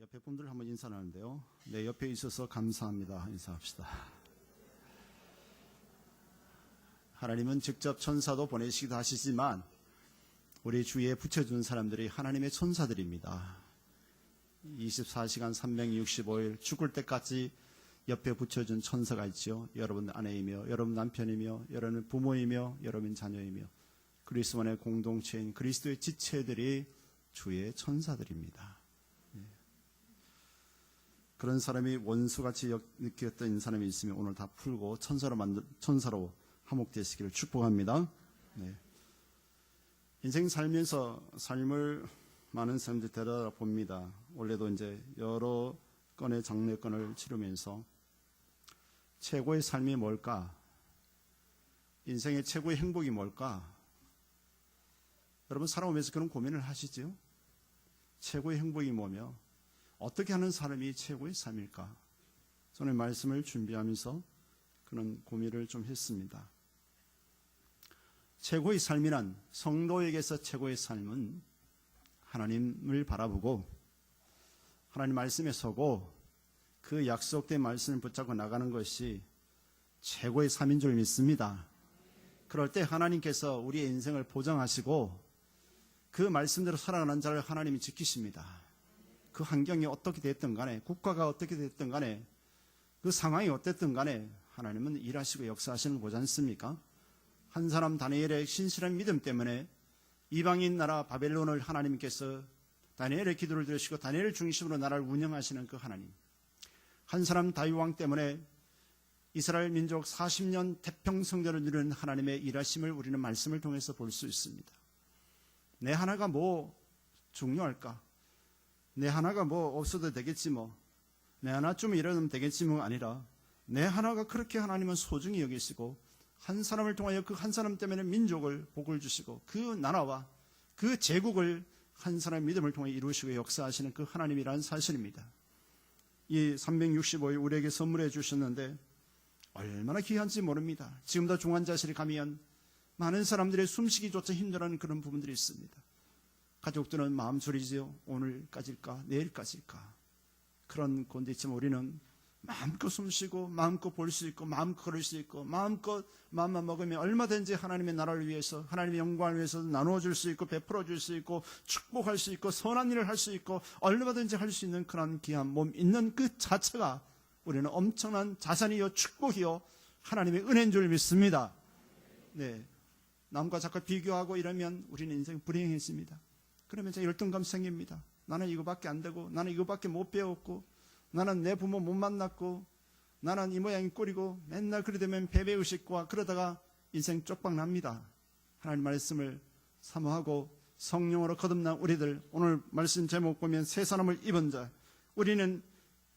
옆에 분들 한번 인사 나누는데요. 네, 옆에 있어서 감사합니다. 인사합시다. 하나님은 직접 천사도 보내시기도 하시지만 우리 주위에 붙여준 사람들이 하나님의 천사들입니다. 24시간 365일 죽을 때까지 옆에 붙여준 천사가 있죠. 여러분 아내이며 여러분 남편이며 여러분 부모이며 여러분 자녀이며 그리스도의 공동체인 그리스도의 지체들이 주의 천사들입니다. 그런 사람이 원수같이 느꼈던 사람이 있으면 오늘 다 풀고 천사로 화목되시기를 축복합니다. 네. 인생 살면서 삶을 많은 사람들이 되돌아봅니다. 원래도 이제 여러 건의 장례건을 치르면서 최고의 삶이 뭘까? 인생의 최고의 행복이 뭘까? 여러분 살아오면서 그런 고민을 하시죠? 최고의 행복이 뭐며 어떻게 하는 사람이 최고의 삶일까? 저는 말씀을 준비하면서 그런 고민을 좀 했습니다. 최고의 삶이란 성도에게서 최고의 삶은 하나님을 바라보고 하나님 말씀에 서고 그 약속된 말씀을 붙잡고 나가는 것이 최고의 삶인 줄 믿습니다. 그럴 때 하나님께서 우리의 인생을 보장하시고 그 말씀대로 살아가는 자를 하나님이 지키십니다. 그 환경이 어떻게 됐든 간에 국가가 어떻게 됐든 간에 그 상황이 어땠든 간에 하나님은 일하시고 역사하시는 거지 않습니까? 한 사람 다니엘의 신실한 믿음 때문에 이방인 나라 바벨론을 하나님께서 다니엘의 기도를 들으시고 다니엘을 중심으로 나라를 운영하시는 그 하나님, 한 사람 다윗 왕 때문에 이스라엘 민족 40년 태평성대를 누리는 하나님의 일하심을 우리는 말씀을 통해서 볼 수 있습니다. 내 하나가 뭐 중요할까? 내 하나가 뭐 없어도 되겠지 뭐, 내 하나 좀 이러면 되겠지 뭐 아니라 내 하나가 그렇게 하나님은 소중히 여기시고 한 사람을 통하여 그 한 사람 때문에 민족을 복을 주시고 그 나라와 그 제국을 한 사람의 믿음을 통해 이루시고 역사하시는 그 하나님이라는 사실입니다. 이 365일 우리에게 선물해 주셨는데 얼마나 귀한지 모릅니다. 지금도 중환자실에 가면 많은 사람들의 숨쉬기조차 힘들어하는 그런 부분들이 있습니다. 가족들은 마음 졸이지요. 오늘까지일까 내일까지일까 그런 건데 있지만 우리는 마음껏 숨쉬고 마음껏 볼 수 있고 마음껏 걸을 수 있고 마음껏 마음만 먹으면 얼마든지 하나님의 나라를 위해서 하나님의 영광을 위해서 나누어 줄 수 있고 베풀어 줄 수 있고 축복할 수 있고 선한 일을 할 수 있고 얼마든지 할 수 있는 그런 귀한 몸 있는 그 자체가 우리는 엄청난 자산이요 축복이요 하나님의 은혜인 줄 믿습니다. 네, 남과 자꾸 비교하고 이러면 우리는 인생 불행해집니다. 그러면 이제 열등감 생깁니다. 나는 이거밖에 안 되고 나는 이거밖에 못 배웠고 나는 내 부모 못 만났고 나는 이 모양이 꼴이고 맨날 그래 되면 패배의식과 그러다가 인생 쪽박 납니다. 하나님 말씀을 사모하고 성령으로 거듭난 우리들, 오늘 말씀 제목 보면 새 사람을 입은 자, 우리는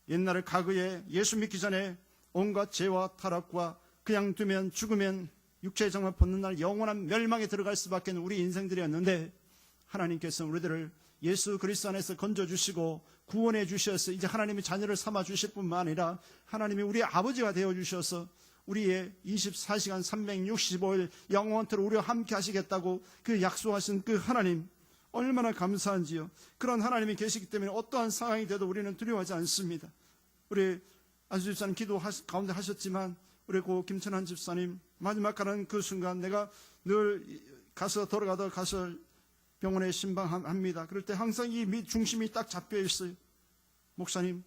옛날에 과거에 예수 믿기 전에 온갖 죄와 타락과 그냥 두면 죽으면 육체의 정말 벗는 날 영원한 멸망에 들어갈 수밖에 없는 우리 인생들이었는데 하나님께서 우리들을 예수 그리스도 안에서 건져주시고 구원해 주셔서 이제 하나님의 자녀를 삼아 주실 뿐만 아니라 하나님이 우리의 아버지가 되어 주셔서 우리의 24시간 365일 영원토록 우리와 함께 하시겠다고 그 약속하신 그 하나님 얼마나 감사한지요. 그런 하나님이 계시기 때문에 어떠한 상황이 돼도 우리는 두려워하지 않습니다. 우리 안수 집사님 기도 가운데 하셨지만 우리 고 김천한 집사님 마지막 가는 그 순간 내가 늘 돌아가다 가서 병원에 신방합니다. 그럴 때 항상 이 중심이 딱 잡혀 있어요. 목사님,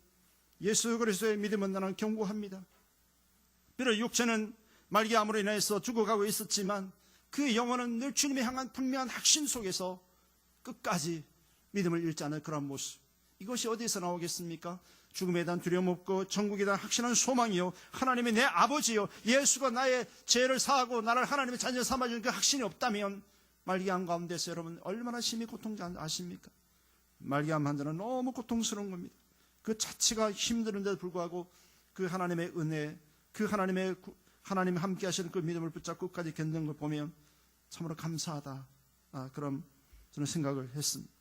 예수 그리스도의 믿음은 나는 경고합니다. 비록 육체는 말기암으로 인해서 죽어가고 있었지만 그 영혼은 늘 주님에 향한 분명한 확신 속에서 끝까지 믿음을 잃지 않을 그런 모습. 이것이 어디서 나오겠습니까? 죽음에 대한 두려움 없고 천국에 대한 확신한 소망이요 하나님이 내 아버지요 예수가 나의 죄를 사하고 나를 하나님의 자녀 삼아주는 그 확신이 없다면 말기암 가운데서 여러분 얼마나 심히 고통자 아십니까? 말기암 환자는 너무 고통스러운 겁니다. 그 자체가 힘드는데도 불구하고 그 하나님의 은혜, 그 하나님 함께 하시는 그 믿음을 붙잡고 끝까지 견디는 걸 보면 참으로 감사하다. 그런 저는 생각을 했습니다.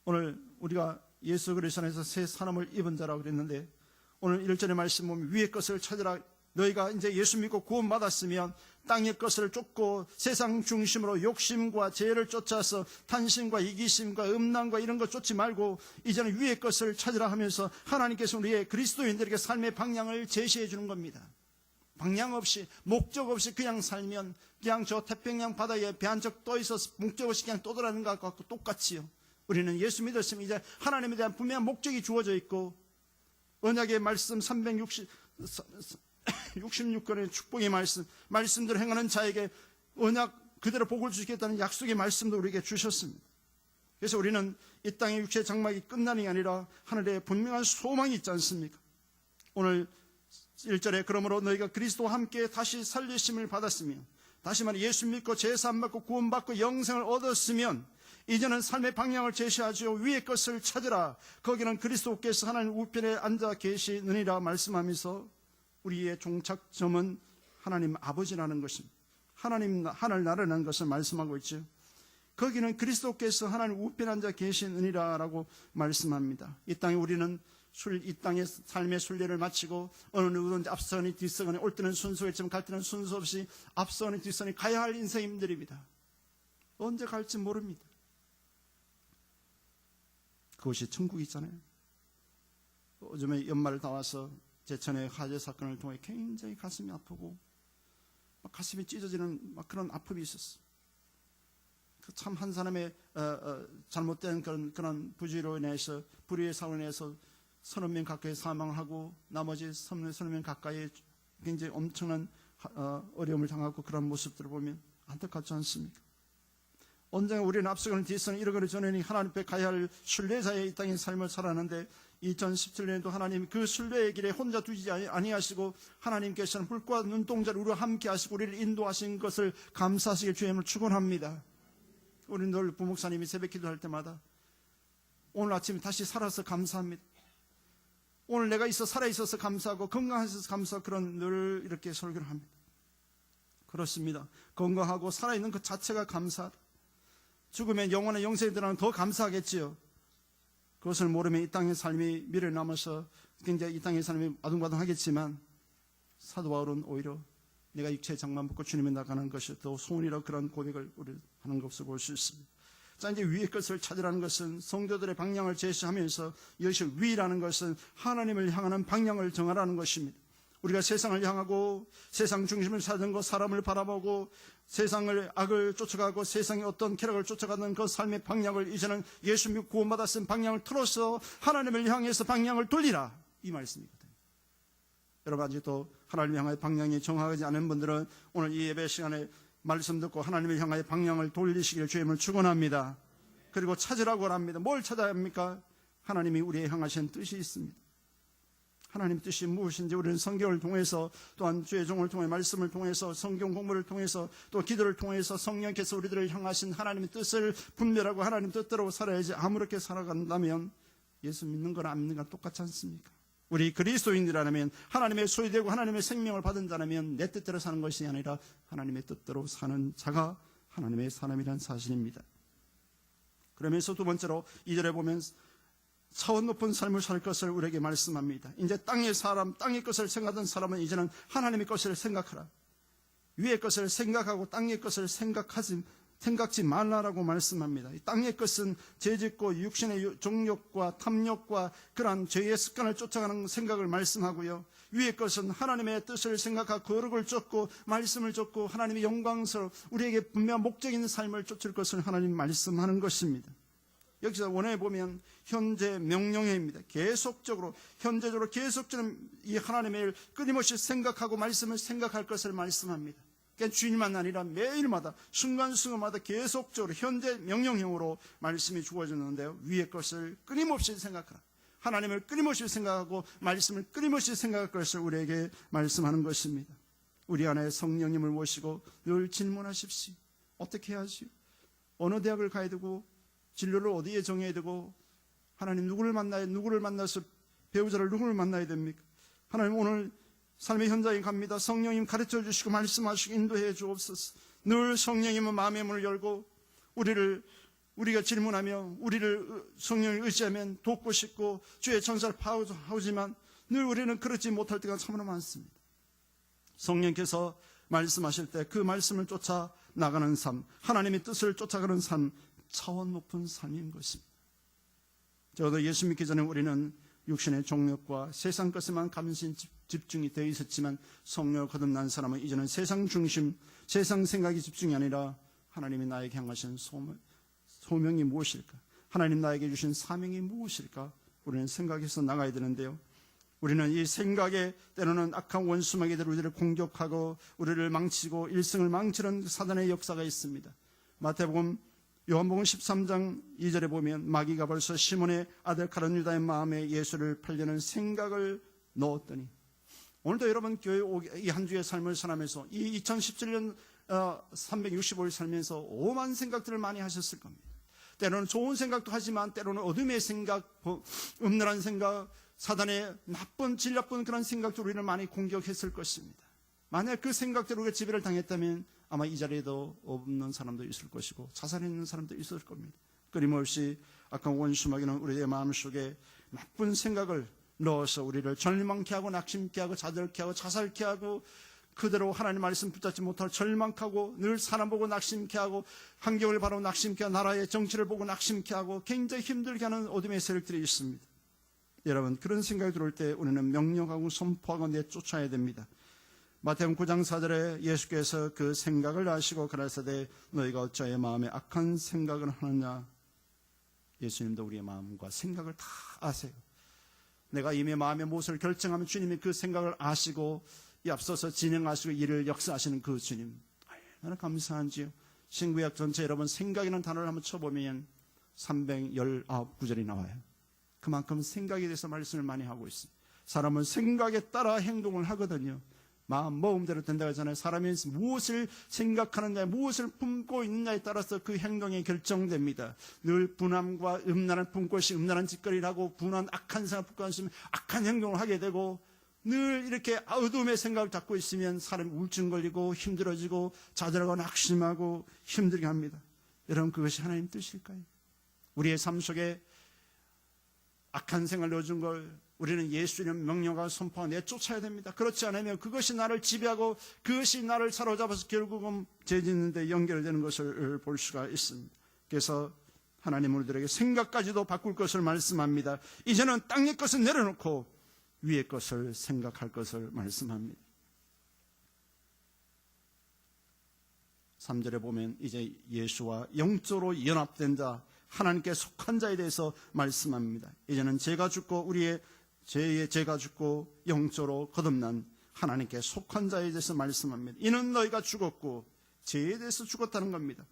오늘 우리가 예수 그리스도 안에서 새 사람을 입은 자라고 그랬는데 오늘 1절의 말씀 보면 위의 것을 찾으라. 너희가 이제 예수 믿고 구원 받았으면 땅의 것을 쫓고 세상 중심으로 욕심과 죄를 쫓아서 탐심과 이기심과 음란과 이런 것 쫓지 말고 이제는 위의 것을 찾으라 하면서 하나님께서 우리의 그리스도인들에게 삶의 방향을 제시해 주는 겁니다. 방향 없이 목적 없이 그냥 살면 그냥 저 태평양 바다에 배 한 척 떠 있어서 목적 없이 그냥 떠돌아가는 것 같고 똑같지요. 우리는 예수 믿었으면 이제 하나님에 대한 분명한 목적이 주어져 있고 언약의 말씀 366권의 축복의 말씀대로 행하는 자에게 언약 그대로 복을 주시겠다는 약속의 말씀도 우리에게 주셨습니다. 그래서 우리는 이 땅의 육체의 장막이 끝나는 게 아니라 하늘에 분명한 소망이 있지 않습니까? 오늘 1절에 그러므로 너희가 그리스도와 함께 다시 살리심을 받았으며 다시 말해 예수 믿고 제사함 받고 구원받고 영생을 얻었으면 이제는 삶의 방향을 제시하죠. 위의 것을 찾으라. 거기는 그리스도께서 하나님 우편에 앉아 계시느니라 말씀하면서 우리의 종착점은 하나님 아버지라는 것입니다. 하나님 하늘나라라는 것을 말씀하고 있죠. 거기는 그리스도께서 하나님 우편에 앉아 계시느니라 라고 말씀합니다. 이 땅에 우리는 이 땅의 삶의 순례를 마치고 어느 누구든지 앞서거니 뒤서거니 올 때는 순서겠지만 갈 때는 순서 없이 앞서거니 뒤서거니 가야 할 인생임들입니다. 언제 갈지 모릅니다. 그것이 천국이잖아요. 요즘에 연말 다 와서 제천의 화재 사건을 통해 굉장히 가슴이 아프고 가슴이 찢어지는 그런 아픔이 있었어요. 참 한 사람의 잘못된 그런 부주의로 인해서 불의의 사고로 인해서 30명 가까이 사망하고 나머지 30명 가까이 굉장히 엄청난 어려움을 당하고 그런 모습들을 보면 안타깝지 않습니까? 언젠가 우리는 앞서거는 뒤서는 이러거니 저러니 하나님 앞에 가야 할 순례자의 이 땅의 삶을 살았는데 2017년에도 하나님 그 순례의 길에 혼자 두지 아니하시고 하나님께서는 불과 눈동자를 우리와 함께 하시고 우리를 인도하신 것을 감사하시길 주님을 축원합니다. 우리는 늘 부목사님이 새벽 기도할 때마다 오늘 아침에 다시 살아서 감사합니다. 오늘 내가 살아있어서 감사하고 건강해서 감사하고 그런 늘 이렇게 설교를 합니다. 그렇습니다. 건강하고 살아있는 것 자체가 감사하다. 죽으면 영원한 영생에 들어가면 더 감사하겠지요. 그것을 모르면 이 땅의 삶이 미래에 남아서 굉장히 이 땅의 삶이 아둥바둥하겠지만 사도 바울은 오히려 내가 육체의 장만 벗고 주님에 나가는 것이 더 소원이라고 그런 고백을 우리 하는 것을 볼 수 있습니다. 자, 이제 위의 것을 찾으라는 것은 성도들의 방향을 제시하면서 이것이 위라는 것은 하나님을 향하는 방향을 정하라는 것입니다. 우리가 세상을 향하고 세상 중심을 찾는 것, 사람을 바라보고 세상을 악을 쫓아가고 세상의 어떤 쾌락을 쫓아가는 그 삶의 방향을 이제는 예수 믿고 구원받았은 방향을 틀어서 하나님을 향해서 방향을 돌리라 이 말씀이거든요. 여러분 아직도 하나님을 향하여 방향이 정하지 않은 분들은 오늘 이 예배 시간에 말씀 듣고 하나님을 향하여 방향을 돌리시기를 주님을 축원합니다. 그리고 찾으라고 합니다. 뭘 찾아야 합니까? 하나님이 우리에 향하신 뜻이 있습니다. 하나님 뜻이 무엇인지 우리는 성경을 통해서 또한 주의 종을 통해 말씀을 통해서 성경 공부를 통해서 또 기도를 통해서 성령께서 우리들을 향하신 하나님의 뜻을 분별하고 하나님 뜻대로 살아야지. 아무렇게 살아간다면 예수 믿는 거나 안 믿는 거나 똑같지 않습니까? 우리 그리스도인이라면 하나님의 소유되고 하나님의 생명을 받은 자라면 내 뜻대로 사는 것이 아니라 하나님의 뜻대로 사는 자가 하나님의 사람이라는 사실입니다. 그러면서 두 번째로 2절에 보면 차원 높은 삶을 살 것을 우리에게 말씀합니다. 이제 땅의 사람, 땅의 것을 생각하던 사람은 이제는 하나님의 것을 생각하라. 위의 것을 생각하고 땅의 것을 생각지 말라라고 말씀합니다. 이 땅의 것은 죄짓고 육신의 정욕과 탐욕과 그러한 죄의 습관을 쫓아가는 생각을 말씀하고요. 위의 것은 하나님의 뜻을 생각하고 거룩을 쫓고 말씀을 쫓고 하나님의 영광스러운 우리에게 분명한 목적 있는 삶을 쫓을 것을 하나님 말씀하는 것입니다. 여기서 원어에 보면 현재 명령해입니다. 계속적으로 현재적으로 계속적으로 이 하나님의 일 끊임없이 생각하고 말씀을 생각할 것을 말씀합니다. 그러니까 주일만 아니라 매일마다 순간순간마다 계속적으로 현재 명령형으로 말씀이 주어졌는데요. 위의 것을 끊임없이 생각하라. 하나님을 끊임없이 생각하고 말씀을 끊임없이 생각할 것을 우리에게 말씀하는 것입니다. 우리 안에 성령님을 모시고 늘 질문하십시오. 어떻게 해야지요? 어느 대학을 가야 되고 진로를 어디에 정해야 되고 하나님 누구를 만나서 배우자를 누구를 만나야 됩니까? 하나님 오늘 삶의 현장에 갑니다. 성령님 가르쳐 주시고 말씀하시고 인도해 주옵소서. 늘 성령님은 마음의 문을 열고 우리가 질문하며 우리를 성령을 의지하면 돕고 싶고 주의 천사를 파하지만 늘 우리는 그렇지 못할 때가 참으로 많습니다. 성령께서 말씀하실 때 그 말씀을 쫓아 나가는 삶, 하나님의 뜻을 쫓아가는 삶, 차원 높은 삶인 것입니다. 저도 예수 믿기 전에 우리는 육신의 종력과 세상 것에만 감신 집중이 되어 있었지만 성령을 거듭난 사람은 이제는 세상 중심, 세상 생각이 집중이 아니라 하나님이 나에게 향하신 소명이 무엇일까? 하나님 나에게 주신 사명이 무엇일까? 우리는 생각해서 나가야 되는데요. 우리는 이 생각에 때로는 악한 원수마귀들 우리를 공격하고 우리를 망치고 일생을 망치는 사단의 역사가 있습니다. 마태복음 요한복음 13장 2절에 보면 마귀가 벌써 시몬의 아들 가룟 유다의 마음에 예수를 팔려는 생각을 넣었더니, 오늘도 여러분 교회 이 한 주의 삶을 살면서 이 2017년 365일 살면서 오만 생각들을 많이 하셨을 겁니다. 때로는 좋은 생각도 하지만 때로는 어둠의 생각, 음란한 생각, 사단의 나쁜 질 나쁜 그런 생각들로 우리를 많이 공격했을 것입니다. 만약 그 생각대로 우리가 지배를 당했다면 아마 이 자리에도 없는 사람도 있을 것이고 자살했는 사람도 있을 겁니다. 끊임없이 악한 원수마귀는 우리의 마음속에 나쁜 생각을 넣어서 우리를 절망케 하고 낙심케 하고 좌절케 하고 자살케 하고 그대로 하나님 말씀 붙잡지 못하고 절망하고 늘 사람 보고 낙심케 하고 환경을 바라보고 낙심케 하고 나라의 정치를 보고 낙심케 하고 굉장히 힘들게 하는 어둠의 세력들이 있습니다. 여러분, 그런 생각이 들어올 때 우리는 명령하고 선포하고 내쫓아야 됩니다. 마태복음 9장 4절에 예수께서 그 생각을 아시고 가라사대 너희가 어찌하여 마음에 악한 생각을 하느냐. 예수님도 우리의 마음과 생각을 다 아세요. 내가 이미 마음의 무엇을 결정하면 주님이 그 생각을 아시고 이 앞서서 진행하시고 일을 역사하시는 그 주님, 얼마나 감사한지요. 신구약 전체 여러분 생각이라는 단어를 한번 쳐보면 319구절이 나와요. 그만큼 생각에 대해서 말씀을 많이 하고 있습니다. 사람은 생각에 따라 행동을 하거든요. 마음 먹음대로 된다고 하잖아요. 사람이 무엇을 생각하느냐, 무엇을 품고 있느냐에 따라서 그 행동이 결정됩니다. 늘 분함과 음란한 품것이 음란한 짓거리를 하고 분한 악한 생각 품고 있으면 악한 행동을 하게 되고, 늘 이렇게 어둠의 생각을 갖고 있으면 사람이 우울증 걸리고 힘들어지고 좌절하고 낙심하고 힘들게 합니다. 여러분, 그것이 하나님 뜻일까요? 우리의 삶 속에 악한 생각을 넣어준 걸 우리는 예수님 명령과 선포하고 내쫓아야 됩니다. 그렇지 않으면 그것이 나를 지배하고 그것이 나를 사로잡아서 결국은 죄짓는 데 연결되는 것을 볼 수가 있습니다. 그래서 하나님 우리들에게 생각까지도 바꿀 것을 말씀합니다. 이제는 땅의 것을 내려놓고 위의 것을 생각할 것을 말씀합니다. 3절에 보면 이제 예수와 영적으로 연합된 자, 하나님께 속한 자에 대해서 말씀합니다. 이제는 죄가 죽고 우리의 죄가 죽고 영적으로 거듭난 하나님께 속한 자에 대해서 말씀합니다. 이는 너희가 죽었고 죄에 대해서 죽었다는 겁니다.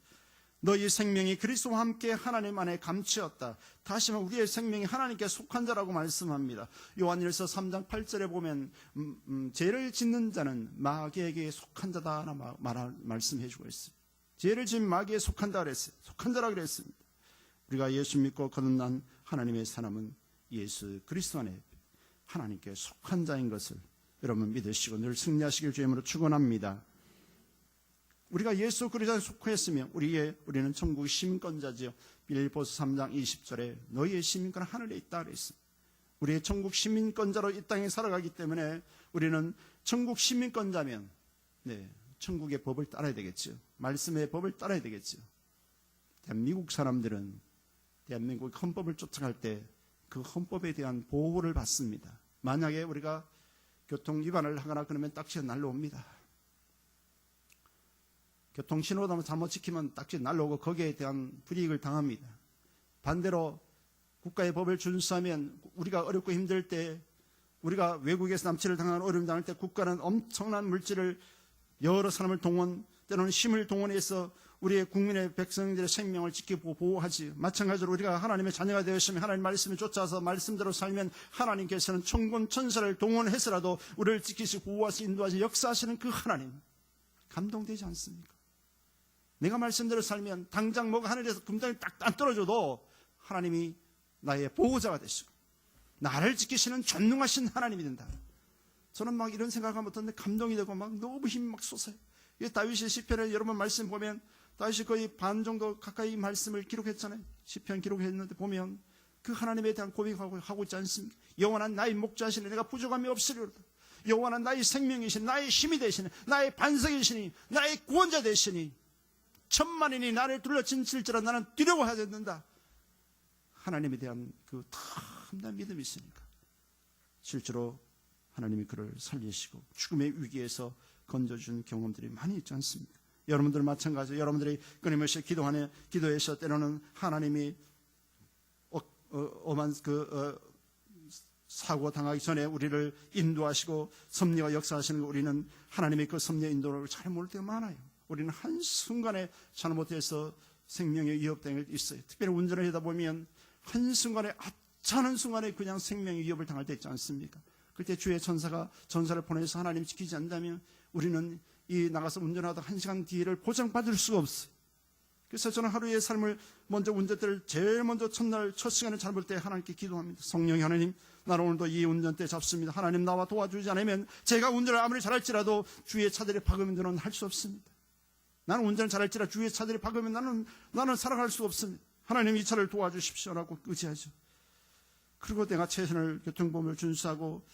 너희 생명이 그리스도와 함께 하나님 안에 감추었다. 다시 말하면 우리의 생명이 하나님께 속한 자라고 말씀합니다. 요한일서 3장 8절에 보면 죄를 짓는 자는 마귀에게 속한 자다 말씀해 주고 있습니다. 죄를 지은 마귀에 속한다 그랬어요. 속한 자라고 그랬습니다. 우리가 예수 믿고 거듭난 하나님의 사람은 예수 그리스도 안에 하나님께 속한 자인 것을 여러분 믿으시고 늘 승리하시길 주의 이름으로 축원합니다. 우리가 예수 그리스도에 속했으면 우리는 천국 시민권자지요. 빌립보서 3장 20절에 너희의 시민권은 하늘에 있다 그랬습니다. 우리의 천국 시민권자로 이 땅에 살아가기 때문에 우리는 천국 시민권자면 천국의 법을 따라야 되겠죠. 말씀의 법을 따라야 되겠죠. 미국 사람들은 대한민국 헌법을 쫓아갈 때 그 헌법에 대한 보호를 받습니다. 만약에 우리가 교통 위반을 하거나 그러면 딱지가 날라옵니다. 교통신호등을 잘못 지키면 딱지 날라오고 거기에 대한 불이익을 당합니다. 반대로 국가의 법을 준수하면 우리가 어렵고 힘들 때, 우리가 외국에서 남치를 당하는 어려움 당할 때 국가는 엄청난 물질을 여러 사람을 때로는 힘을 동원해서 우리의 국민의 백성들의 생명을 지키고 보호하지. 마찬가지로 우리가 하나님의 자녀가 되었으면 하나님 말씀을 쫓아서 말씀대로 살면 하나님께서는 천군 천사를 동원해서라도 우리를 지키시고 보호하시고 인도하시고 역사하시는 그 하나님, 감동되지 않습니까? 내가 말씀대로 살면 당장 뭐가 하늘에서 금덩이 딱 안 떨어져도 하나님이 나의 보호자가 되시고 나를 지키시는 전능하신 하나님이 된다. 저는 막 이런 생각하면 어떤데 감동이 되고 막 너무 힘이 막 솟아요. 다윗의 시편에 여러분 말씀 보면 다윗이 거의 반 정도 가까이 말씀을 기록했잖아요. 시편 기록했는데 보면 그 하나님에 대한 고백하고 있지 않습니까? 영원한 나의 목자시니 내가 부족함이 없으리로다. 여호와는 나의 생명이시니 나의 힘이 되시니 나의 반석이시니 나의 구원자 되시니 천만인이 나를 둘러친칠지라 나는 두려워하지 않는다. 하나님에 대한 그 탐난 믿음이 있으니까 실제로 하나님이 그를 살리시고 죽음의 위기에서 건져준 경험들이 많이 있지 않습니까? 여러분들 마찬가지로 여러분들이 끊임없이 기도해서 때로는 하나님이 엄한 사고 당하기 전에 우리를 인도하시고 섭리와 역사하시는 거 우리는 하나님의 그 섭리 인도를 잘 모를 때가 많아요. 우리는 한순간에 잘못해서 생명의 위협당할 때 있어요. 특별히 운전을 하다 보면 한순간에 아차하는 순간에 그냥 생명의 위협을 당할 때 있지 않습니까? 그때 주의 전사가 전사를 보내서 하나님 지키지 않는다면 우리는 이 나가서 운전하다 1시간 뒤를 보장받을 수가 없어요. 그래서 저는 하루의 삶을 먼저 운전대를 제일 먼저 첫날 첫 시간에 잡을 때 하나님께 기도합니다. 성령이 하나님 나는 오늘도 이 운전대 잡습니다. 하나님 나와 도와주지 않으면 제가 운전을 아무리 잘할지라도 주위의 차들이 박으면 저는 할 수 없습니다. 나는 운전을 잘할지라 주위의 차들이 박으면 나는 살아갈 수 없습니다. 하나님 이 차를 도와주십시오라고 의지하죠. 그리고 내가 최선을 교통법을 준수하고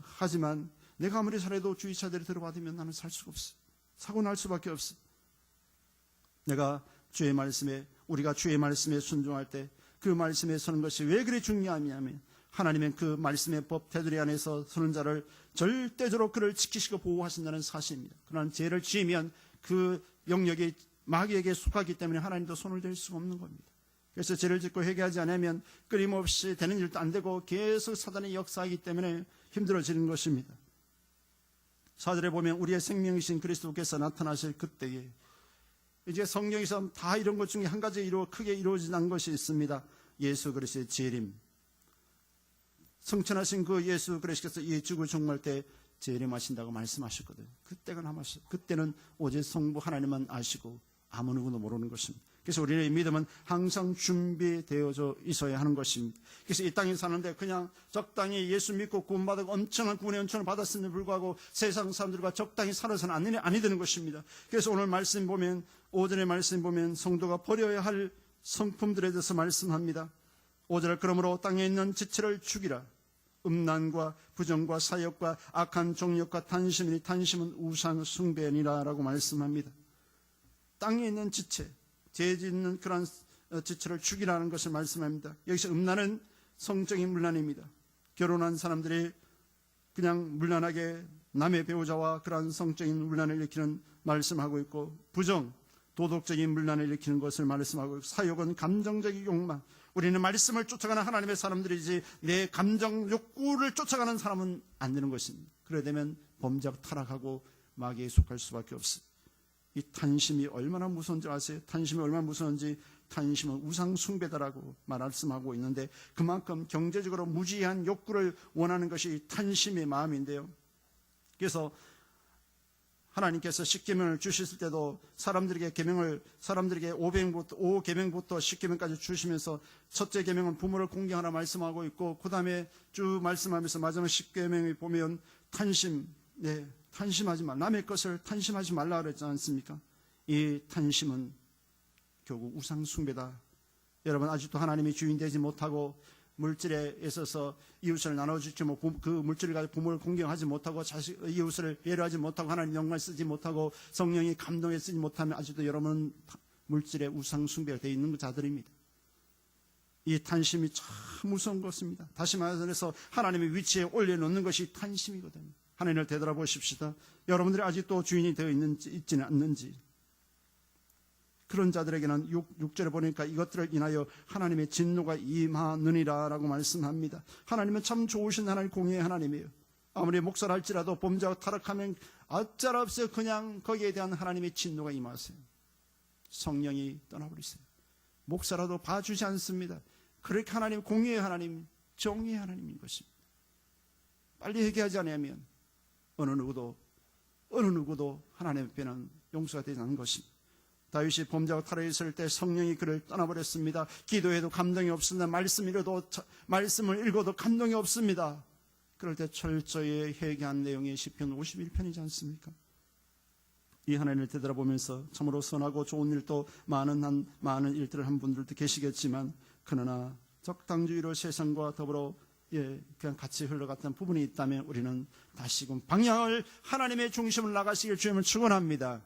하지만 내가 아무리 잘해도 주위 차들이 들어받으면 나는 살 수가 없어. 사고 날 수밖에 없어. 내가 주의 말씀에 우리가 주의 말씀에 순종할 때 그 말씀에 서는 것이 왜 그리 중요하냐면 하나님은 그 말씀의 법 테두리 안에서 서는 자를 절대적으로 그를 지키시고 보호하신다는 사실입니다. 그러나 죄를 지으면 그 영역이 마귀에게 속하기 때문에 하나님도 손을 댈 수가 없는 겁니다. 그래서 죄를 짓고 회개하지 않으면 끊임없이 되는 일도 안 되고 계속 사단이 역사하기 때문에 힘들어지는 것입니다. 4절에 보면 우리의 생명이신 그리스도께서 나타나실 그때에 이제 성경에서 다 이런 것 중에 한 가지 크게 이루어진 것이 있습니다. 예수 그리스도의 재림. 성천하신 그 예수 그리스도께서 이 지구 종말 때 재림하신다고 말씀하셨거든요. 그때가 남았어요. 그때는 오직 성부 하나님만 아시고 아무 누구도 모르는 것입니다. 그래서 우리의 믿음은 항상 준비되어져 있어야 하는 것입니다. 그래서 이 땅에 사는데 그냥 적당히 예수 믿고 구원받고 엄청난 구원의 은총을 받았음에도 불구하고 세상 사람들과 적당히 살아서는 아니 되는 것입니다. 그래서 오늘 말씀 보면 오전에 말씀 보면 성도가 버려야 할 성품들에 대해서 말씀합니다. 5절 그러므로 땅에 있는 지체를 죽이라. 음란과 부정과 사욕과 악한 종욕과 탄심이니 탄심은 우상 숭배니라 라고 말씀합니다. 땅에 있는 지체, 죄 짓는 그런 지체를 죽이라는 것을 말씀합니다. 여기서 음란은 성적인 문란입니다. 결혼한 사람들이 그냥 문란하게 남의 배우자와 그러한 성적인 문란을 일으키는 말씀하고 있고, 부정, 도덕적인 문란을 일으키는 것을 말씀하고 있고, 사욕은 감정적인 욕망. 우리는 말씀을 쫓아가는 하나님의 사람들이지 내 감정 욕구를 쫓아가는 사람은 안 되는 것입니다. 그래 되면 범죄하고 타락하고 마귀에 속할 수밖에 없어요. 이 탄심이 얼마나 무서운지 아세요? 탄심이 얼마나 무서운지. 탄심은 우상 숭배다라고 말씀하고 있는데 그만큼 경제적으로 무지한 욕구를 원하는 것이 탄심의 마음인데요. 그래서 하나님께서 십계명을 주셨을 때도 사람들에게 5계명부터 10계명까지 주시면서 첫째 계명은 부모를 공경하라 말씀하고 있고, 그 다음에 쭉 말씀하면서 마지막 10계명에 보면 탄심하지 말, 남의 것을 탄심하지 말라 그랬지 않습니까? 이 탄심은 결국 우상 숭배다. 여러분, 아직도 하나님이 주인 되지 못하고 물질에 있어서 이웃을 나눠주지 못하고 그 물질을 가지고 부모를 공경하지 못하고 이웃을 배려하지 못하고 하나님 영광을 쓰지 못하고 성령이 감동에 쓰지 못하면 아직도 여러분은 물질의 우상 숭배가 되어 있는 자들입니다. 이 탄심이 참 무서운 것입니다. 다시 말해서 하나님의 위치에 올려놓는 것이 탄심이거든요. 하나님을 되돌아보십시다. 여러분들이 아직도 주인이 되어 있지는 않는지. 그런 자들에게는 6절에 보니까 이것들을 인하여 하나님의 진노가 임하느니라 라고 말씀합니다. 하나님은 참 좋으신 하나님, 공의의 하나님이에요. 아무리 목사를 할지라도 범죄하고 타락하면 어쩌없이 그냥 거기에 대한 하나님의 진노가 임하세요. 성령이 떠나버리세요. 목사라도 봐주지 않습니다. 그렇게 하나님, 공의의 하나님, 정의의 하나님인 것입니다. 빨리 회개하지 않으면 어느 누구도 하나님 앞에는 용서가 되지 않는 것입니다. 다윗이 범죄하고 타락했을 때 성령이 그를 떠나버렸습니다. 기도해도 감동이 없습니다. 말씀을 읽어도 감동이 없습니다. 그럴 때 철저히 회개한 내용이 시편 51편이지 않습니까? 이 하나님을 되돌아보면서 참으로 선하고 좋은 일도 많은 일들을 한 분들도 계시겠지만, 그러나 적당주의로 세상과 더불어 그냥 같이 흘러갔던 부분이 있다면 우리는 다시금 방향을 하나님의 중심을 나가시길 주님을 축원합니다.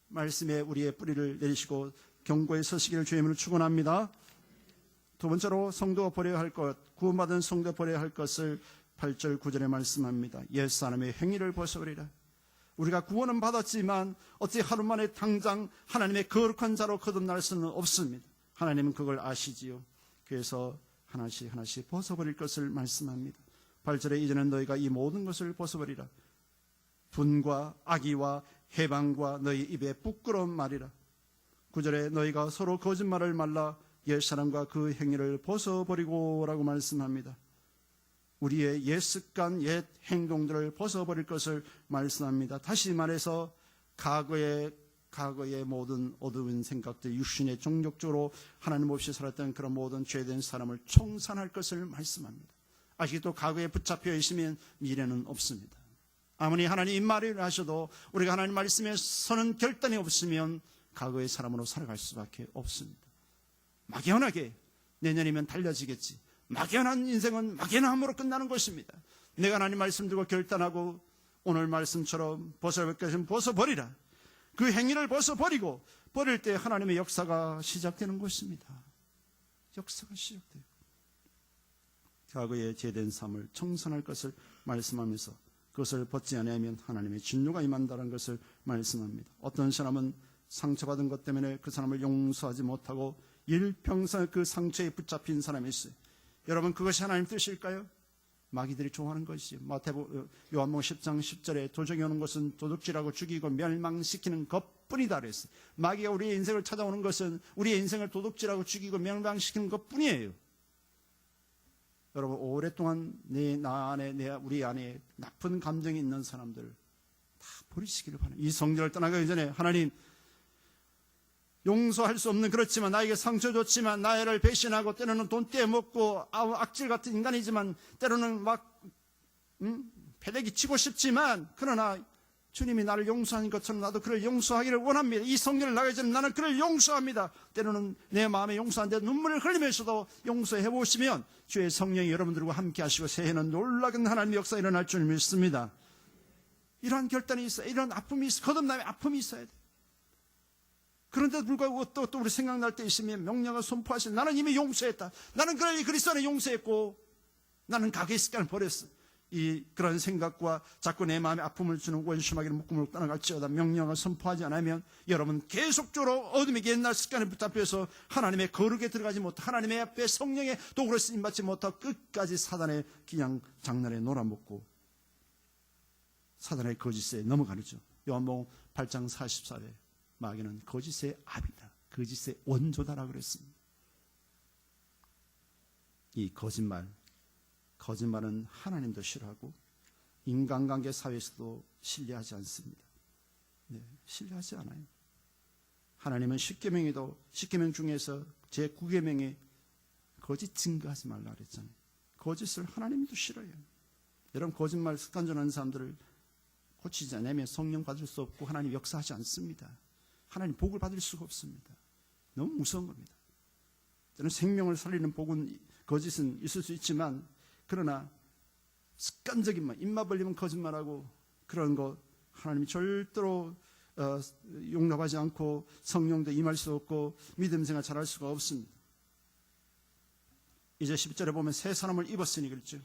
말씀에 우리의 뿌리를 내리시고 경고에 서시기를 주님을 축원합니다. 두 번째로 성도가 버려야 할 것, 구원받은 성도가 버려야 할 것을 8절 9절에 말씀합니다. 옛사람의 행위를 벗어버리라. 우리가 구원은 받았지만 어찌 하루 만에 당장 하나님의 거룩한 자로 거듭날 수는 없습니다. 하나님은 그걸 아시지요. 그래서 하나씩 하나씩 벗어버릴 것을 말씀합니다. 8절에 이제는 너희가 이 모든 것을 벗어버리라. 분과 악의와 해방과 너희 입에 부끄러운 말이라. 9절에 너희가 서로 거짓말을 말라 옛사람과 그 행위를 벗어버리고 라고 말씀합니다. 우리의 옛 습관, 옛 행동들을 벗어버릴 것을 말씀합니다. 다시 말해서 과거의 모든 어두운 생각들, 육신의 종족적으로 하나님 없이 살았던 그런 모든 죄된 사람을 청산할 것을 말씀합니다. 아직도 과거에 붙잡혀 있으면 미래는 없습니다. 아무리 하나님 입말을 하셔도 우리가 하나님 말씀에 서는 결단이 없으면 과거의 사람으로 살아갈 수밖에 없습니다. 막연하게 내년이면 달려지겠지. 막연한 인생은 막연함으로 끝나는 것입니다. 내가 하나님 말씀 들고 결단하고 오늘 말씀처럼 벗어버릴 것은 벗어버리라. 그 행위를 벗어버리고 버릴 때 하나님의 역사가 시작되는 것입니다. 역사가 시작돼요. 과거의 죄된 삶을 청산할 것을 말씀하면서 그것을 벗지 않으면 하나님의 진노가 임한다는 것을 말씀합니다. 어떤 사람은 상처받은 것 때문에 그 사람을 용서하지 못하고 일평생 그 상처에 붙잡힌 사람이 있어요. 여러분, 그것이 하나님 뜻일까요? 마귀들이 좋아하는 것이죠. 요한복음 10장 10절에 도적이 오는 것은 도둑질하고 죽이고 멸망시키는 것뿐이다 그랬어요. 마귀가 우리의 인생을 찾아오는 것은 우리의 인생을 도둑질하고 죽이고 멸망시키는 것뿐이에요. 여러분, 오랫동안 우리 안에 나쁜 감정이 있는 사람들 다 버리시기를 바랍니다. 이 성전을 떠나가기 전에 하나님, 용서할 수 없는, 그렇지만 나에게 상처 줬지만 나를 배신하고 때로는 돈 떼먹고 악질 같은 인간이지만 때로는 패대기 치고 싶지만 그러나 주님이 나를 용서하는 것처럼 나도 그를 용서하기를 원합니다. 이 성전을 나가기 전에 나는 그를 용서합니다. 때로는 내 마음에 용서하는데 눈물을 흘리면서도 용서해 보시면 주의 성령이 여러분들과 함께 하시고 새해는 놀라운 하나님의 역사가 일어날 줄 믿습니다. 이러한 결단이 있어요. 이런 아픔이 있어요. 거듭남의 아픔이 있어야 돼요. 그런데도 불구하고 또 우리 생각날 때 있으면 명령을 선포하시는, 나는 이미 용서했다. 나는 그리스도 안에 용서했고 나는 과거의 습관을 버렸어. 그런 생각과 자꾸 내 마음에 아픔을 주는 원수마귀를 묶음으로 떠나갈지어다 명령을 선포하지 않으면 여러분 계속적으로 어둠의 옛날 습관에 붙잡혀서 하나님의 거룩에 들어가지 못하고 하나님의 앞에 성령의 도구로 쓰임받지 못하고 끝까지 사단의 그냥 장난에 놀아먹고 사단의 거짓에 넘어가죠. 요한복음 8장 44절 마귀는 거짓의 압이다, 거짓의 원조다라고 그랬습니다. 이 거짓말은 하나님도 싫어하고 인간관계 사회에서도 신뢰하지 않습니다. 신뢰하지 않아요. 하나님은 10계명 중에서 제9계명에 거짓 증거하지 말라 그랬잖아요. 거짓을 하나님도 싫어해요. 여러분, 거짓말 습관적으로 하는 사람들을 고치지 않으면 성령 받을 수 없고 하나님 역사하지 않습니다. 하나님 복을 받을 수가 없습니다. 너무 무서운 겁니다. 저는 생명을 살리는 복은, 거짓은 있을 수 있지만 그러나 습관적인 말, 입만 벌리면 거짓말하고 그런 거 하나님이 절대로 용납하지 않고 성령도 임할 수 없고 믿음 생활 잘할 수가 없습니다. 이제 10절에 보면 새 사람을 입었으니 그랬죠.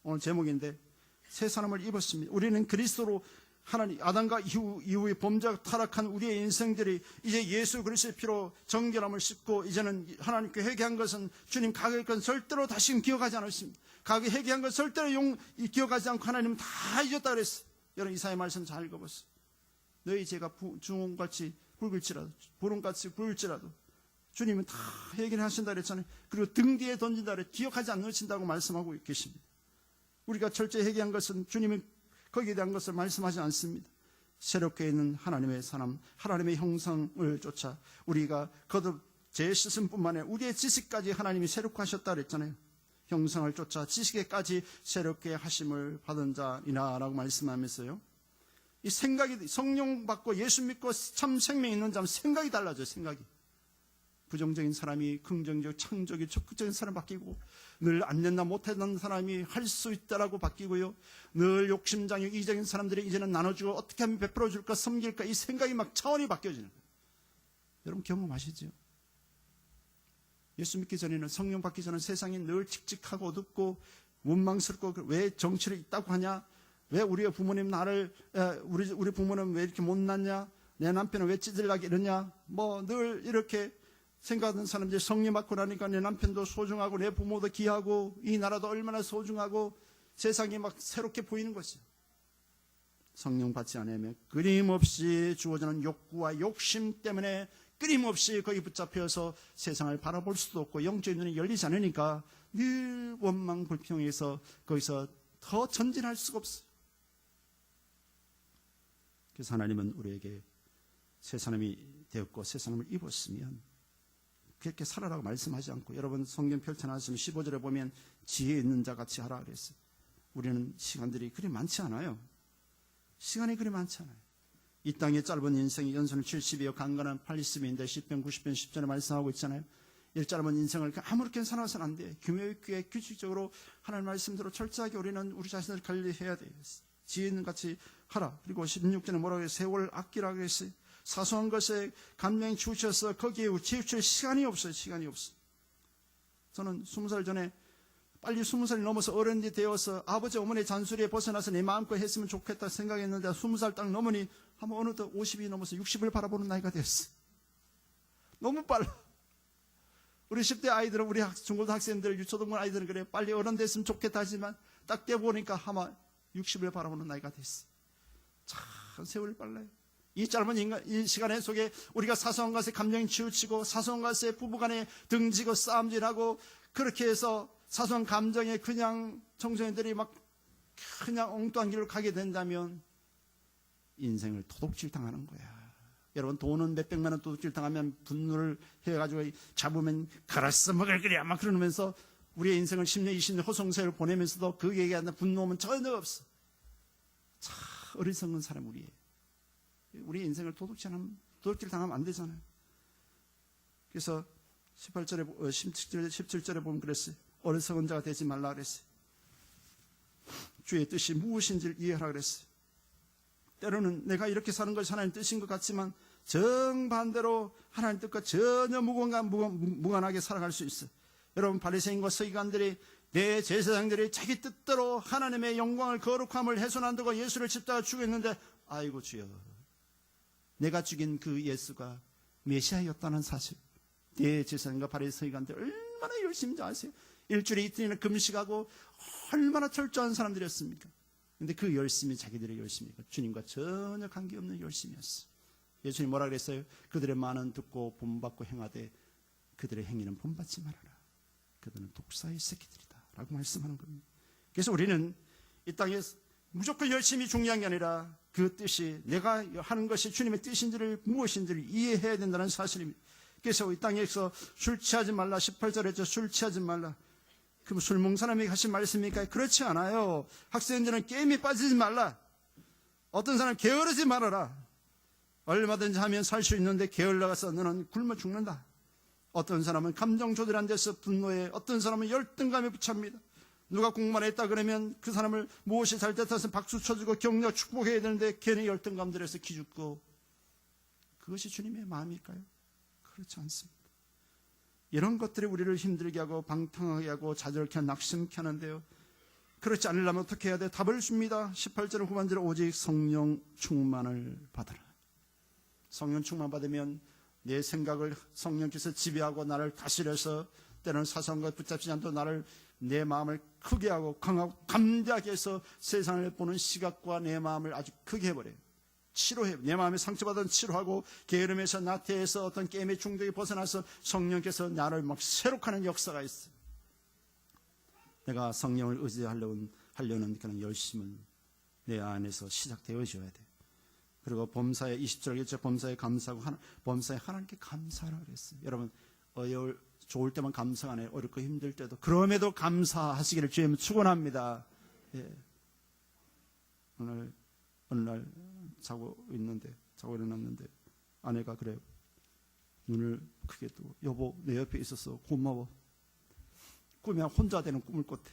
오늘 제목인데 새 사람을 입었습니다. 우리는 그리스도로 하나님 아담과 이후에 범죄가 타락한 우리의 인생들이 이제 예수 그리스도의 피로 정결함을 씻고 이제는 하나님께 회개한 것은 주님 과거의 건 절대로 다시금 기억하지 않았습니다. 과거에 회개한 것 절대로 기억하지 않고 하나님은 다 잊었다 그랬어요. 여러분, 이사야 말씀 잘 읽어보세요. 너희 죄가 중홍같이 붉을지라도 보름같이 붉을지라도 주님은 다 회개를 하신다 그랬잖아요. 그리고 등 뒤에 던진다 그랬, 기억하지 않으신다고 말씀하고 계십니다. 우리가 철저히 회개한 것은 주님은 거기에 대한 것을 말씀하지 않습니다. 새롭게 있는 하나님의 사람, 하나님의 형상을 쫓아 우리가 거듭 죄 씻음뿐만 아니라 우리의 지식까지 하나님이 새롭게 하셨다 그랬잖아요. 형상을 쫓아 지식에까지 새롭게 하심을 받은 자이나라고 말씀하면서요. 이 생각이, 성령 받고 예수 믿고 참 생명 있는 자는 생각이 달라져요. 생각이 부정적인 사람이 긍정적, 창조적, 적극적인 사람 바뀌고, 늘 안 된다, 못하는 사람이 할 수 있다라고 바뀌고요. 늘 욕심장애, 이적인 사람들이 이제는 나눠주고 어떻게 하면 베풀어줄까, 섬길까, 이 생각이 막 차원이 바뀌어지는 거예요. 여러분 경험하시죠? 예수 믿기 전에는, 성령 받기 전에는 세상이 늘 칙칙하고 어둡고 원망스럽고, 왜 정치를 있다고 하냐? 왜 우리 부모님 우리 부모는 왜 이렇게 못났냐? 내 남편은 왜 찌질나게 이러냐? 뭐 늘 이렇게 생각하는 사람들이 성령 받고 나니까 내 남편도 소중하고 내 부모도 귀하고 이 나라도 얼마나 소중하고 세상이 막 새롭게 보이는 것이죠. 성령 받지 않으면 끊임없이 주어지는 욕구와 욕심 때문에 끊임없이 거기 붙잡혀서 세상을 바라볼 수도 없고 영적인 눈이 열리지 않으니까 늘 원망 불평해서 거기서 더 전진할 수가 없어요. 그래서 하나님은 우리에게 새 사람이 되었고 새 사람을 입었으면 그렇게 살아라고 말씀하지 않고, 여러분 성경 펼쳐놨으면 15절에 보면 지혜 있는 자 같이 하라 그랬어요. 우리는 시간들이 그리 많지 않아요. 시간이 그리 많지 않아요. 이 땅의 짧은 인생이 연수는 70이요 강건한 80인데 10편 90편 10절에 말씀하고 있잖아요. 이 짧은 인생을 아무렇게 살아서는 안 돼. 규모 있게 규칙적으로 하나님 말씀대로 철저하게 우리는 우리 자신을 관리해야 돼요. 지혜 있는 같이 하라. 그리고 16절에 뭐라고 해요? 세월 아끼라고 했어요. 사소한 것에 감명이 치우쳐서 거기에 치우칠 시간이 없어요. 시간이 없어요. 저는 20살 전에 빨리 20살이 넘어서 어른이 되어서 아버지 어머니의 잔소리에 벗어나서 내 마음껏 했으면 좋겠다 생각했는데 20살 딱 넘으니 한번 어느덧 50이 넘어서 60을 바라보는 나이가 됐어요. 너무 빨라. 우리 10대 아이들은, 우리 중고등학생들, 유초등부 아이들은 그래 빨리 어른 됐으면 좋겠다 하지만 딱 떼보니까 아마 60을 바라보는 나이가 됐어요. 참 세월이 빨라요. 이 짧은 이 시간 속에 우리가 사소한 것에 감정이 치우치고 사소한 것에 부부간에 등지고 싸움질하고 그렇게 해서 사소한 감정에 그냥 청소년들이 막 그냥 엉뚱한 길로 가게 된다면 인생을 도둑질 당하는 거야. 여러분 돈은 몇백만 원 도둑질 당하면 분노를 해가지고 잡으면 갈아서 먹을 거야 아마 그러면서 우리의 인생을 10년 20년 호송세를 보내면서도 그 얘기하는 분노는 전혀 없어. 참 어리석은 사람 우리의. 우리 인생을 도둑질 당하면 안 되잖아요. 그래서 18절에 17절에 보면 그랬어요. 어리석은 자가 되지 말라 그랬어요. 주의 뜻이 무엇인지를 이해하라 그랬어요. 때로는 내가 이렇게 사는 것이 하나님 뜻인 것 같지만 정반대로 하나님 뜻과 전혀 무관하게 살아갈 수 있어요. 여러분 바리새인과 서기관들이 내 제사장들이 자기 뜻대로 하나님의 영광을 거룩함을 훼손한다고 예수를 십자가에 죽였는데 아이고 주여, 내가 죽인 그 예수가 메시아였다는 사실, 내 제사장과 바리새인들 얼마나 열심인지 아세요? 일주일에 이틀이나 금식하고 얼마나 철저한 사람들이었습니까? 근데 그 열심이 자기들의 열심이고 주님과 전혀 관계없는 열심이었어. 예수님 뭐라 그랬어요? 그들의 말은 듣고 본받고 행하되 그들의 행위는 본받지 말아라. 그들은 독사의 새끼들이다 라고 말씀하는 겁니다. 그래서 우리는 이 땅에 무조건 열심히 중요한 게 아니라 그 뜻이, 내가 하는 것이 주님의 뜻인지를 무엇인지를 이해해야 된다는 사실입니다. 그래서 이 땅에서 술 취하지 말라 18절에 했죠. 술 취하지 말라. 그럼 술 먹는 사람이 하신 말씀입니까? 그렇지 않아요. 학생들은 게임에 빠지지 말라. 어떤 사람 게으르지 말아라. 얼마든지 하면 살 수 있는데 게을러가서 너는 굶어 죽는다. 어떤 사람은 감정 조절 안 돼서 분노해. 어떤 사람은 열등감에 부찹니다. 누가 공부만 했다 그러면 그 사람을 무엇이 잘 됐다서 박수 쳐주고 격려 축복해야 되는데 괜히 열등감 들여서 기죽고. 그것이 주님의 마음일까요? 그렇지 않습니다. 이런 것들이 우리를 힘들게 하고 방탕하게 하고 좌절케 하고 낙심케 하는데요. 그렇지 않으려면 어떻게 해야 돼? 답을 줍니다. 18절 후반절에 오직 성령 충만을 받아라. 성령 충만 받으면 내 생각을 성령께서 지배하고 나를 다스려서 때로는 사소한 것 붙잡지 않도록 나를, 내 마음을 크게 하고 강하고 담대하게 해서 세상을 보는 시각과 내 마음을 아주 크게 해버려요. 치료해. 내 마음에 상처받은 치료하고 게으름에서 나태해서 어떤 게임의 중독에 벗어나서 성령께서 나를 막 새롭게 하는 역사가 있어요. 내가 성령을 의지하려는 그런 열심은 내 안에서 시작되어져야 돼. 그리고 범사에 20절에 범사에 감사하고 범사에 하나님께 감사하라 그랬어요. 여러분 좋을 때만 감사가 아니에요. 어렵고 힘들 때도 그럼에도 감사하시기를 주님 축원합니다. 예. 어느 날 자고 일어났는데 아내가 그래요. 눈을 크게 뜨고 여보 내 옆에 있어서 고마워. 꿈에 혼자 되는 꿈을 꿨대.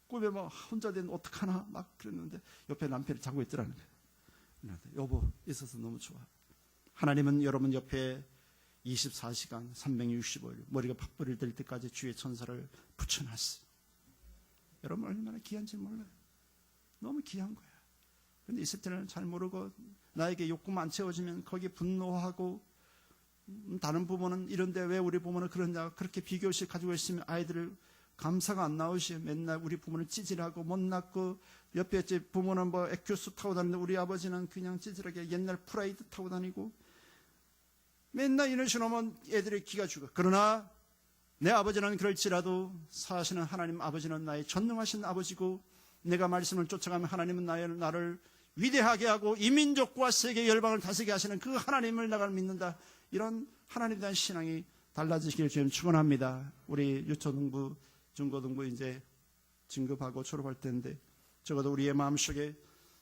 꿈에 막 혼자 되는 어떡하나 막 그랬는데 옆에 남편이 자고 있더라는 거예요. 여보 있어서 너무 좋아. 하나님은 여러분 옆에 24시간 365일 머리가 팍벌이 될 때까지 주의 천사를 붙여놨어요. 여러분 얼마나 귀한지 몰라요. 너무 귀한 거야. 근데 있을 때는 잘 모르고 나에게 욕구만 채워지면 거기에 분노하고 다른 부모는 이런데 왜 우리 부모는 그러냐 그렇게 비교의식 가지고 있으면 아이들을 감사가 안 나오시. 맨날 우리 부모는 찌질하고 못났고 옆에 제 부모는 뭐 에큐스 타고 다니는데 우리 아버지는 그냥 찌질하게 옛날 프라이드 타고 다니고 맨날 이런 식으로 하면 애들의 기가 죽어. 그러나 내 아버지는 그럴지라도 사실은 하나님 아버지는 나의 전능하신 아버지고 내가 말씀을 쫓아가면 하나님은 나를 위대하게 하고 이민족과 세계 열방을 다스리게 하시는 그 하나님을 내가 믿는다. 이런 하나님에 대한 신앙이 달라지시길 주님 축원합니다. 우리 유초등부 중고등부 이제 진급하고 졸업할 때인데 적어도 우리의 마음속에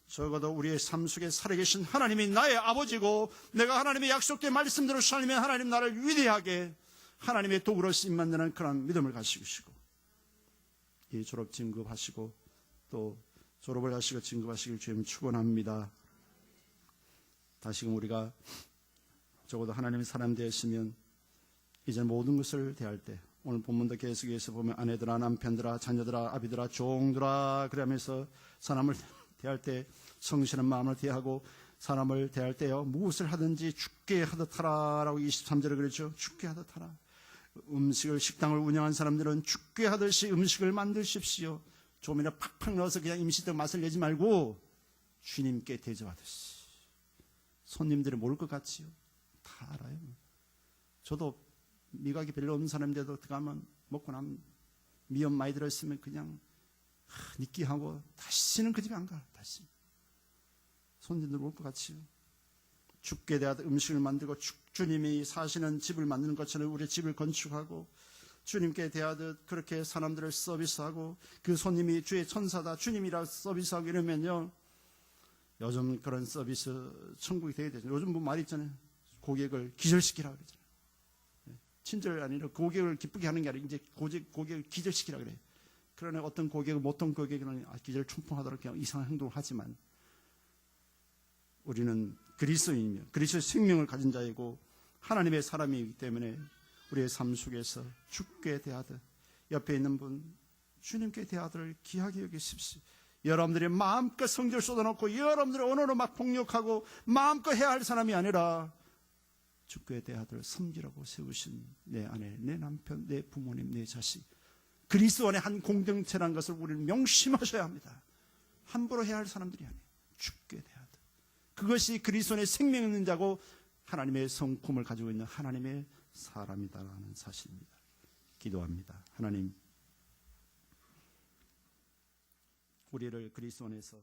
적어도 우리의 삶 속에 살아계신 하나님이 나의 아버지고 내가 하나님의 약속된 말씀대로 살면 하나님 나를 위대하게 하나님의 도구로 쓰임받는 그런 믿음을 가지시고 이 졸업 진급하시고 또 졸업을 하시고 진급하시길 주님 축원합니다. 다시금 우리가 적어도 하나님의 사람 되었으면 이제 모든 것을 대할 때 오늘 본문도 계속해서 보면 아내들아 남편들아 자녀들아 아비들아 종들아 그러면서 사람을 대할 때 성실한 마음을 대하고 사람을 대할 때요 무엇을 하든지 죽게 하듯 하라라고 23절에 그랬죠. 죽게 하듯 하라. 음식을 식당을 운영한 사람들은 죽게 하듯이 음식을 만드십시오. 조미료 팍팍 넣어서 그냥 임시적 맛을 내지 말고 주님께 대접하듯이. 손님들이 모를 것 같지요? 다 알아요. 저도 미각이 별로 없는 사람인데도 들어가면 먹고 나면 미연 많이 들어있으면 그냥 느끼하고 다시는 그 집에 안 가. 다시 손님들 올 것 같지요. 죽게 대하듯 음식을 만들고 주님이 사시는 집을 만드는 것처럼 우리 집을 건축하고 주님께 대하듯 그렇게 사람들을 서비스하고 그 손님이 주의 천사다 주님이라 서비스하고 이러면요 요즘 그런 서비스 천국이 되게 되죠. 요즘 뭐 말 있잖아요. 고객을 기절시키라 그러잖아요. 친절 아니라 고객을 기쁘게 하는 게 아니라 이제 고객을 기절시키라 그래요. 그러나 어떤 고객은 보통 고객은 기절 충풍하도록 그냥 이상한 행동을 하지만 우리는 그리스도인이며 그리스도의 생명을 가진 자이고 하나님의 사람이기 때문에 우리의 삶 속에서 죽게 대하듯 옆에 있는 분 주님께 대하듯 귀하게 여기십시오. 여러분들이 마음껏 성질 쏟아놓고 여러분들의 언어로 막 폭력하고 마음껏 해야 할 사람이 아니라 죽게 대하듯 섬기라고 세우신 내 아내, 내 남편, 내 부모님, 내 자식 그리스도 안에 한 공동체라는 것을 우리는 명심하셔야 합니다. 함부로 해야 할 사람들이 아니에요. 죽게 대하듯 그것이 그리스도 안에 생명 있는 자고 하나님의 성품을 가지고 있는 하나님의 사람이다라는 사실입니다. 기도합니다. 하나님 우리를 그리스도 안에서